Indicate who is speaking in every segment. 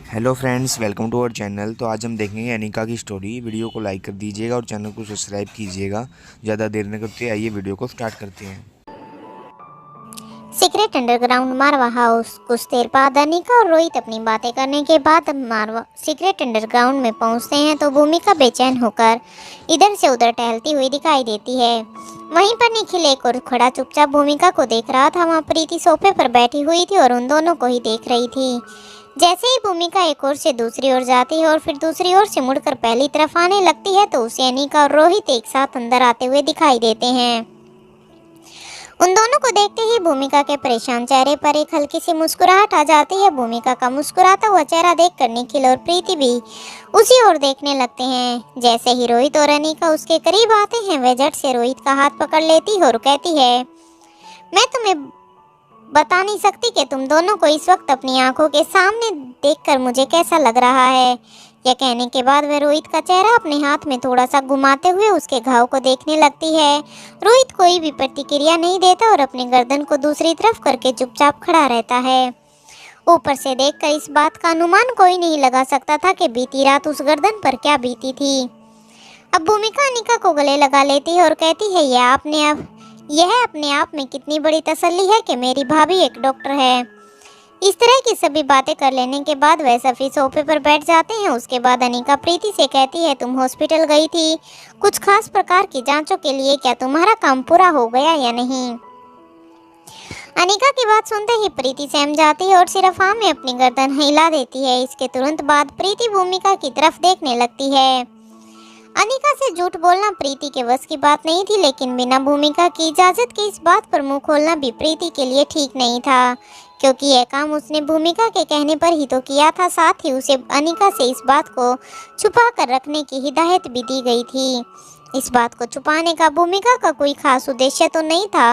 Speaker 1: Hello friends, welcome to our channel. तो आज हम देखेंगे अनिका की स्टोरी। वीडियो को लाइक कर दीजिएगा और चैनल को सब्सक्राइब कीजिएगा। ज़्यादा देर न करते आइए वीडियो को स्टार्ट करते हैं।
Speaker 2: सीक्रेट अंडरग्राउंड मारवा हाउस। कुछ देर बाद अनिका और रोहित अपनी बातें करने के बाद मारवा सीक्रेट अंडरग्राउंड में पहुंचते हैं तो भूमिका बेचैन होकर इधर से उधर टहलती हुई दिखाई देती है। वहीं पर निखिल एक और खड़ा चुपचाप भूमिका को देख रहा था। वहां प्रीति सोफे पर बैठी हुई थी और उन दोनों को ही देख रही थी। जैसे ही भूमिका एक ओर से दूसरी ओर जाती है और फिर दूसरी ओर से मुड़कर पहली तरफ आने लगती है तो उसे अनिका और रोहित एक साथ अंदर आते हुए दिखाई देते हैं। उन दोनों को देखते ही भूमिका के परेशान चेहरे पर एक हल्की सी मुस्कुराहट आ जाती है। भूमिका का मुस्कुराता हुआ चेहरा देखकर निखिल और प्रीति भी उसी ओर देखने लगते हैं। जैसे ही रोहित और अनिका उसके करीब आते हैं वह झट से रोहित का हाथ पकड़ लेती है और कहती है, मैं तुम्हें बता नहीं सकती कि तुम दोनों को इस वक्त अपनी आंखों के सामने देखकर मुझे कैसा लग रहा है। यह कहने के बाद वह रोहित का चेहरा अपने हाथ में थोड़ा सा घुमाते हुए उसके घाव को देखने लगती है। रोहित कोई भी प्रतिक्रिया नहीं देता और अपनी गर्दन को दूसरी तरफ करके चुपचाप खड़ा रहता है। ऊपर से देखकर इस बात का अनुमान कोई नहीं लगा सकता था कि बीती रात उस गर्दन पर क्या बीती थी। अब भूमिका अनिका को गले लगा लेती है और कहती है, यह अपने आप में कितनी बड़ी तसल्ली है कि मेरी भाभी एक डॉक्टर है। इस तरह की सभी बातें कर लेने के बाद वह सभी सोफे पर बैठ जाते हैं। उसके बाद अनिका प्रीति से कहती है, तुम हॉस्पिटल गई थी कुछ खास प्रकार की जांचों के लिए, क्या तुम्हारा काम पूरा हो गया या नहीं? अनिका की बात सुनते ही प्रीति सहम जाती है और सिर्फ हाँ में अपनी गर्दन हिला देती है। इसके तुरंत बाद प्रीति भूमिका की तरफ देखने लगती है। अनिका से झूठ बोलना प्रीति के बस की बात नहीं थी, लेकिन बिना भूमिका की इजाजत के इस बात पर मुंह खोलना भी प्रीति के लिए ठीक नहीं था, क्योंकि यह काम उसने भूमिका के कहने पर ही तो किया था। साथ ही उसे अनिका से इस बात को छुपा कर रखने की हिदायत भी दी गई थी। इस बात को छुपाने का भूमिका का कोई खास उद्देश्य तो नहीं था,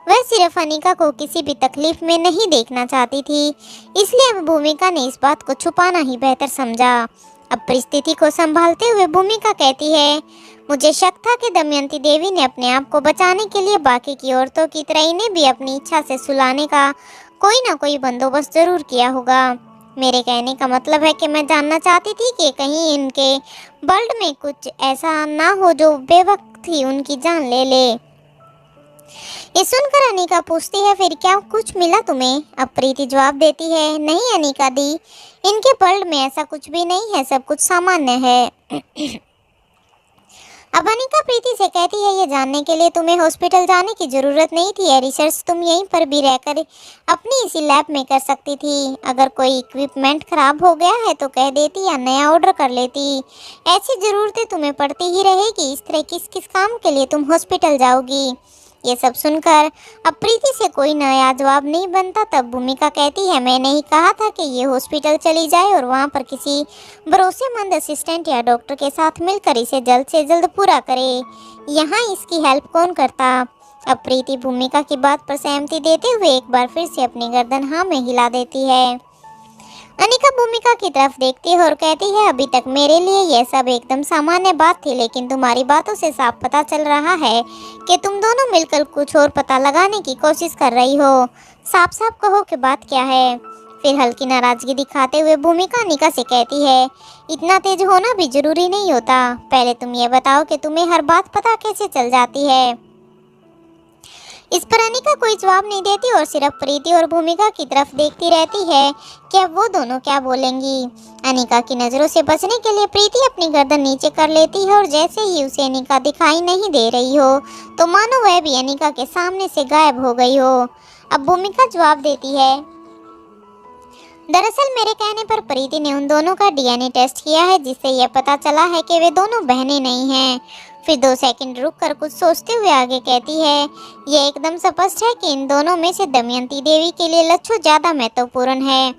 Speaker 2: वह सिर्फ अनिका को किसी भी तकलीफ में नहीं देखना चाहती थी, इसलिए अब भूमिका ने इस बात को छुपाना ही बेहतर समझा। अब परिस्थिति को संभालते हुए भूमिका कहती है, मुझे शक था कि दमयंती देवी ने अपने आप को बचाने के लिए बाकी की औरतों की तरह इन्हें भी अपनी इच्छा से सुलाने का कोई ना कोई बंदोबस्त जरूर किया होगा। मेरे कहने का मतलब है कि मैं जानना चाहती थी कि कहीं इनके वर्ल्ड में कुछ ऐसा ना हो जो बेवक्त ही उनकी जान ले ले। ये सुनकर अनिका पूछती है, फिर क्या कुछ मिला तुम्हें? अब प्रीति जवाब देती है, नहीं अनिका दी, इनके वर्ल्ड में ऐसा कुछ भी नहीं है, सब कुछ सामान्य है। अब अनिका प्रीति से कहती है, ये जानने के लिए तुम्हें हॉस्पिटल जाने की जरूरत नहीं थी। रिसर्च तुम यहीं पर भी रहकर अपनी इसी लैब में कर सकती थी। अगर कोई इक्विपमेंट खराब हो गया है तो कह देती या नया ऑर्डर कर लेती। ऐसी जरूरतें तुम्हें पड़ती ही रहेगी। इस तरह किस किस काम के लिए तुम हॉस्पिटल जाओगी? ये सब सुनकर अब प्रीति से कोई नया जवाब नहीं बनता। तब भूमिका कहती है, मैंने ही कहा था कि ये हॉस्पिटल चली जाए और वहाँ पर किसी भरोसेमंद असिस्टेंट या डॉक्टर के साथ मिलकर इसे जल्द से जल्द पूरा करे। यहाँ इसकी हेल्प कौन करता? अब प्रीति भूमिका की बात पर सहमति देते हुए एक बार फिर से अपनी गर्दन हाँ में हिला देती है। अनिका भूमिका की तरफ देखती है और कहती है, अभी तक मेरे लिए यह सब एकदम सामान्य बात थी, लेकिन तुम्हारी बातों से साफ पता चल रहा है कि तुम दोनों मिलकर कुछ और पता लगाने की कोशिश कर रही हो। साफ साफ कहो कि बात क्या है? फिर हल्की नाराजगी दिखाते हुए भूमिका अनिका से कहती है, इतना तेज होना भी जरूरी नहीं होता। पहले तुम ये बताओ कि तुम्हें हर बात पता कैसे चल जाती है? इस पर अनिका कोई जवाब नहीं देती और सिर्फ प्रीति और भूमिका की तरफ देखती रहती है कि अब वो दोनों क्या बोलेंगी। अनिका की नज़रों से बचने के लिए प्रीति अपनी गर्दन नीचे कर लेती है और जैसे ही उसे अनिका दिखाई नहीं दे रही हो तो मानो वह भी अनिका के सामने से गायब हो गई हो। अब भूमिका जवाब देती है, दरअसल मेरे कहने पर प्रीति ने उन दोनों का डीएनए टेस्ट किया है, जिससे यह पता चला है कि वे दोनों बहनें नहीं हैं। फिर 2 सेकंड रुककर कुछ सोचते हुए आगे कहती है, यह एकदम स्पष्ट है कि इन दोनों में से दमयंती देवी के लिए लच्छू ज़्यादा महत्वपूर्ण है,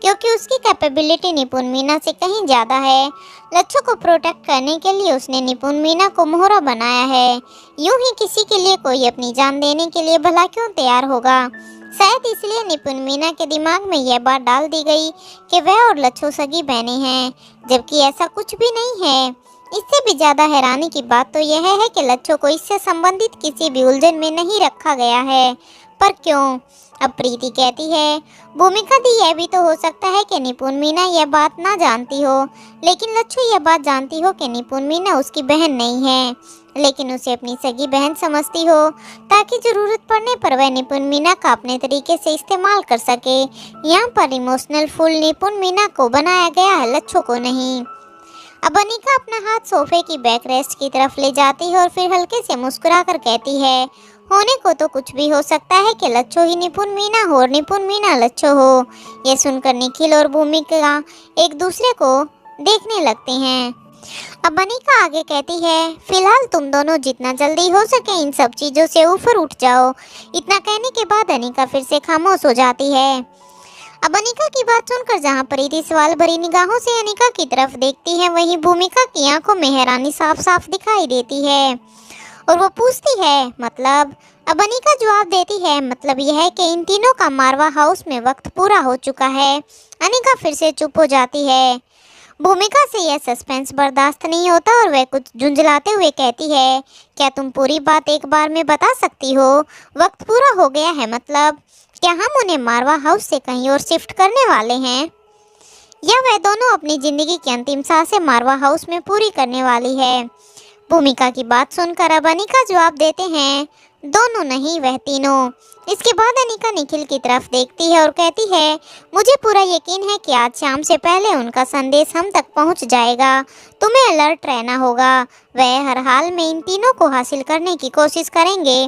Speaker 2: क्योंकि उसकी कैपेबिलिटी निपुण मीना से कहीं ज़्यादा है। लच्छू को प्रोटेक्ट करने के लिए उसने निपुण मीना को मोहरा बनाया है। यूं ही किसी के लिए कोई अपनी जान देने के लिए भला क्यों तैयार होगा? शायद इसलिए निपुण मीना के दिमाग में यह बात डाल दी गई कि वह और लच्छू सगी बहनें हैं, जबकि ऐसा कुछ भी नहीं है। इससे भी ज़्यादा हैरानी की बात तो यह है कि लच्छू को इससे संबंधित किसी भी उलझन में नहीं रखा गया है, पर क्यों? अब प्रीति कहती है, भूमिका दी यह भी तो हो सकता है कि निपुण मीना यह बात ना जानती हो, लेकिन लच्छू यह बात जानती हो कि निपुण मीना उसकी बहन नहीं है, लेकिन उसे अपनी सगी बहन समझती हो, ताकि जरूरत पड़ने पर वह निपुण मीना का अपने तरीके से इस्तेमाल कर सके। यहाँ पर इमोशनल फूल निपुण मीना को बनाया गया है, लच्छू को नहीं। अब अनिका अपना हाथ सोफे की बैक रेस्ट की तरफ ले जाती है और फिर हल्के से मुस्कुरा कर कहती है, होने को तो कुछ भी हो सकता है कि लच्छू ही निपुण मीना हो और निपुण मीना लच्छू हो। यह सुनकर निखिल और भूमिका एक दूसरे को देखने लगते हैं। अब अनिका आगे कहती है, फिलहाल तुम दोनों जितना जल्दी हो सके इन सब चीजों से ऊपर उठ जाओ। इतना कहने के बाद अनिका फिर से खामोश हो जाती है। अब अनिका की बात सुनकर जहां प्रीति सवाल भरी निगाहों से अनिका की तरफ देखती है, वहीं भूमिका की आंखों में हैरानी साफ साफ दिखाई देती है और वो पूछती है, मतलब? अब अनिका जवाब देती है, मतलब यह है कि इन तीनों का मारवा हाउस में वक्त पूरा हो चुका है। अनिका फिर से चुप हो जाती है। भूमिका से यह सस्पेंस बर्दाश्त नहीं होता और वह कुछ झुंझलाते हुए कहती है, क्या तुम पूरी बात एक बार में बता सकती हो? वक्त पूरा हो गया है मतलब? क्या हम उन्हें मारवा हाउस से कहीं और शिफ्ट करने वाले हैं, या वह दोनों अपनी जिंदगी की अंतिम सांसें मारवा हाउस में पूरी करने वाली है? भूमिका की बात सुनकर अब अनिका जवाब देते हैं, दोनों नहीं, वह तीनों। इसके बाद अनिका निखिल की तरफ देखती है और कहती है, मुझे पूरा यकीन है कि आज शाम से पहले उनका संदेश हम तक पहुंच जाएगा। तुम्हें अलर्ट रहना होगा। वह हर हाल में इन तीनों को हासिल करने की कोशिश करेंगे।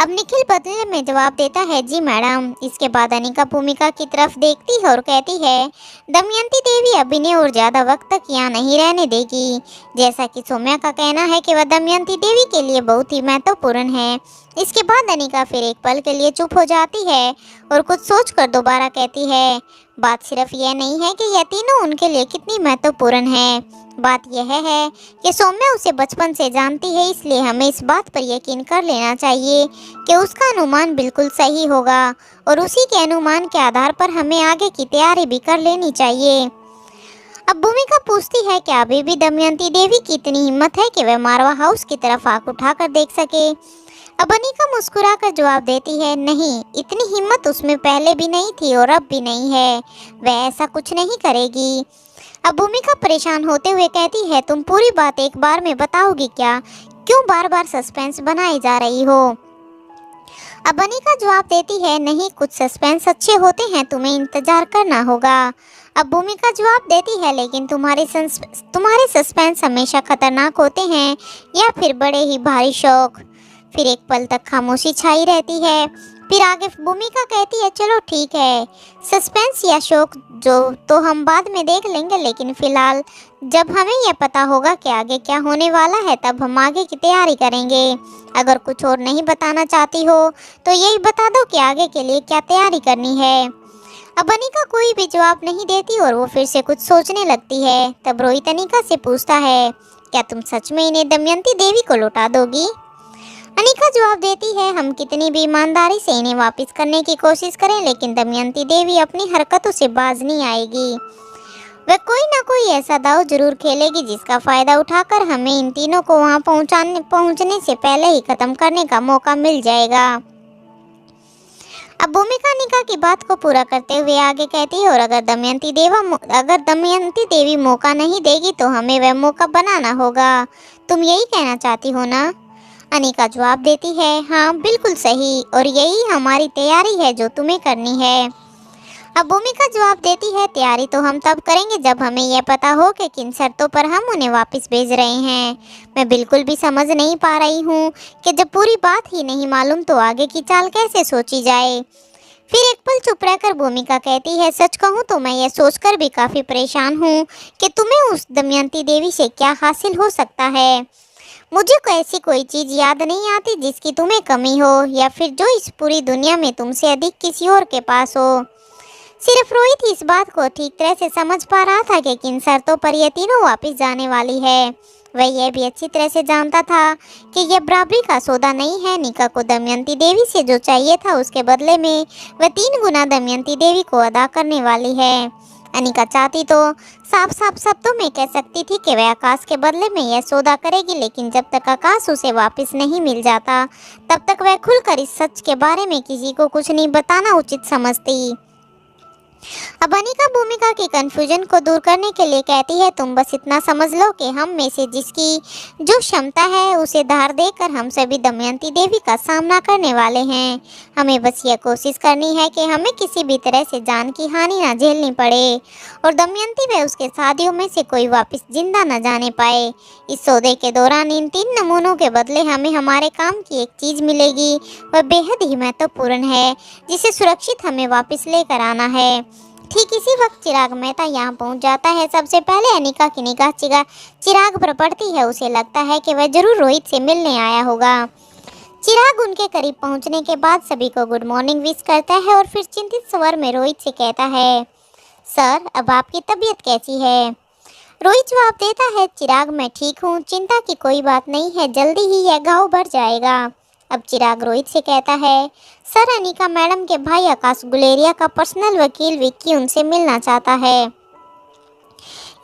Speaker 2: अब निखिल बदले में जवाब देता है, जी मैडम। इसके बाद अनिका भूमिका की तरफ देखती है और कहती है, दमयंती देवी अब इन्हें और ज़्यादा वक्त तक यहाँ नहीं रहने देगी। जैसा कि सौम्या का कहना है कि वह दमयंती देवी के लिए बहुत ही महत्वपूर्ण है। इसके बाद अनिका फिर एक पल के लिए चुप हो जाती है और कुछ सोचकर दोबारा कहती है, बात सिर्फ यह नहीं है कि यह तीनों उनके लिए कितनी महत्वपूर्ण है, बात यह है कि सौम्या उसे बचपन से जानती है, इसलिए हमें इस बात पर यकीन कर लेना चाहिए कि उसका अनुमान बिल्कुल सही होगा और उसी के अनुमान के आधार पर हमें आगे की तैयारी भी कर लेनी चाहिए। अब भूमिका पूछती है, क्या अभी भी दमयंती देवी की इतनी हिम्मत है कि वह मारवा हाउस की तरफ आंख उठाकर देख सके? अब अनिका मुस्कुराकर जवाब देती है, नहीं, इतनी हिम्मत उसमें पहले भी नहीं थी और अब भी नहीं है। वह ऐसा कुछ नहीं करेगी। अब भूमिका परेशान होते हुए कहती है, तुम पूरी बात एक बार में बताओगी क्या? क्यों बार बार सस्पेंस बनाई जा रही हो? अब अनिका जवाब देती है, नहीं, कुछ सस्पेंस अच्छे होते हैं, तुम्हें इंतजार करना होगा। अब भूमिका जवाब देती है, लेकिन तुम्हारे सस्पेंस हमेशा खतरनाक होते हैं या फिर बड़े ही भारी शौक। फिर एक पल तक खामोशी छाई रहती है। फिर आगे भूमिका कहती है, चलो ठीक है, सस्पेंस या शौक जो तो हम बाद में देख लेंगे, लेकिन फिलहाल जब हमें यह पता होगा कि आगे क्या होने वाला है तब हम आगे की तैयारी करेंगे। अगर कुछ और नहीं बताना चाहती हो तो यही बता दो कि आगे के लिए क्या तैयारी करनी है। अब अनिका कोई भी जवाब नहीं देती और वो फिर से कुछ सोचने लगती है। तब रोहित अनिका से पूछता है, क्या तुम सच में इन्हें दमयंती देवी को लौटा दोगी? अनिका जवाब देती है, हम कितनी भी ईमानदारी से इन्हें वापस करने की कोशिश करें, लेकिन दमयंती देवी अपनी हरकतों से बाज नहीं आएगी। वह कोई ना कोई ऐसा दाव जरूर खेलेगी जिसका फायदा उठाकर हमें इन तीनों को वहां पहुंचने से पहले ही खत्म करने का मौका मिल जाएगा। अब भूमिका अनिका की बात को पूरा करते हुए आगे कहती है, और अगर दमयंती देवी मौका नहीं देगी तो हमें वह मौका बनाना होगा। तुम यही कहना चाहती हो ना? अनिका जवाब देती है, हाँ बिल्कुल सही, और यही हमारी तैयारी है जो तुम्हें करनी है। अब भूमिका जवाब देती है, तैयारी तो हम तब करेंगे जब हमें यह पता हो कि किन शर्तों पर हम उन्हें वापस भेज रहे हैं। मैं बिल्कुल भी समझ नहीं पा रही हूँ कि जब पूरी बात ही नहीं मालूम तो आगे की चाल कैसे सोची जाए। फिर एक पल चुप रहकर भूमिका कहती है, सच कहूँ तो मैं यह सोचकर भी काफ़ी परेशान हूँ कि तुम्हें उस दमयंती देवी से क्या हासिल हो सकता है। मुझे ऐसी कोई चीज़ याद नहीं आती जिसकी तुम्हें कमी हो, या फिर जो इस पूरी दुनिया में तुमसे अधिक किसी और के पास हो। सिर्फ रोहित इस बात को ठीक तरह से समझ पा रहा था कि किन शर्तों पर यह तीनों वापस जाने वाली है। वह यह भी अच्छी तरह से जानता था कि यह बराबरी का सौदा नहीं है। निका को दमयंती देवी से जो चाहिए था उसके बदले में वह 3 गुना दमयंती देवी को अदा करने वाली है। अनिका चाहती तो साफ साफ शब्दों में कह सकती थी कि वह आकाश के बदले में यह सौदा करेगी, लेकिन जब तक आकाश उसे वापस नहीं मिल जाता तब तक वह खुलकर इस सच के बारे में किसी को कुछ नहीं बताना उचित समझती। अब अनिका भूमिका की कंफ्यूजन को दूर करने के लिए कहती है, तुम बस इतना समझ लो कि हम में से जिसकी जो क्षमता है उसे धार देकर हम सभी दमयंती देवी का सामना करने वाले हैं। हमें बस यह कोशिश करनी है कि हमें किसी भी तरह से जान की हानि ना झेलनी पड़े और दमयंती व उसके साथियों में से कोई वापस जिंदा न जाने पाए। इस सौदे के दौरान इन 3 नमूनों के बदले हमें हमारे काम की एक चीज मिलेगी, वह बेहद ही महत्वपूर्ण है जिसे सुरक्षित हमें वापस लेकर आना है। ठीक इसी वक्त चिराग मेहता यहाँ पहुँच जाता है। सबसे पहले अनिका की निगाह चिराग पर पड़ती है। उसे लगता है कि वह जरूर रोहित से मिलने आया होगा। चिराग उनके करीब पहुँचने के बाद सभी को गुड मॉर्निंग विश करता है और फिर चिंतित स्वर में रोहित से कहता है, सर अब आपकी तबीयत कैसी है? रोहित जवाब देता है, चिराग मैं ठीक हूँ, चिंता की कोई बात नहीं है, जल्दी ही यह घाव भर जाएगा। अब चिराग रोहित से कहता है, सर अनिका मैडम के भाई आकाश गुलेरिया का पर्सनल वकील विक्की उनसे मिलना चाहता है।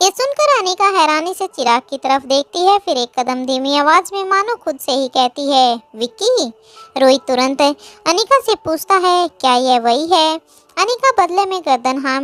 Speaker 2: ये सुनकर अनिका हैरानी से चिराग की तरफ देखती है, फिर एक कदम धीमी आवाज में मानो खुद से ही कहती है, विक्की? रोहित तुरंत अनिका से पूछता है, क्या यह वही है? अनिका बदले में गर्दन हाँ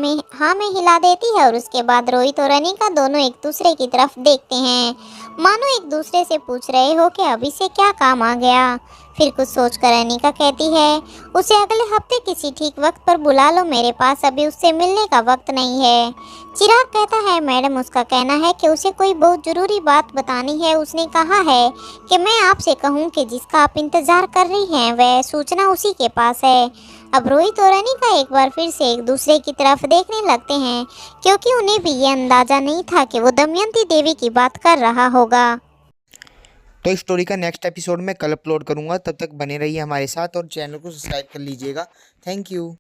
Speaker 2: में हिला देती है और उसके बाद रोहित और अनिका दोनों एक दूसरे की तरफ देखते हैं, मानो एक दूसरे से पूछ रहे हो कि अभी से क्या काम आ गया। फिर कुछ सोचकर अनिका कहती है, उसे अगले हफ्ते किसी ठीक वक्त पर बुला लो, मेरे पास अभी उससे मिलने का वक्त नहीं है। चिराग कहता है, मैडम उसका कहना है कि उसे कोई बहुत ज़रूरी बात बतानी है। उसने कहा है कि मैं आपसे कहूं कि जिसका आप इंतज़ार कर रही हैं वह सूचना उसी के पास है। अब रोहित और अनिका एक बार फिर से एक दूसरे की तरफ देखने लगते हैं, क्योंकि उन्हें भी ये अंदाज़ा नहीं था कि वो दमयंती देवी की बात कर रहा होगा।
Speaker 1: तो इस स्टोरी का नेक्स्ट एपिसोड मैं कल अपलोड करूँगा। तब तक बने रहिए हमारे साथ और चैनल को सब्सक्राइब कर लीजिएगा। Thank you.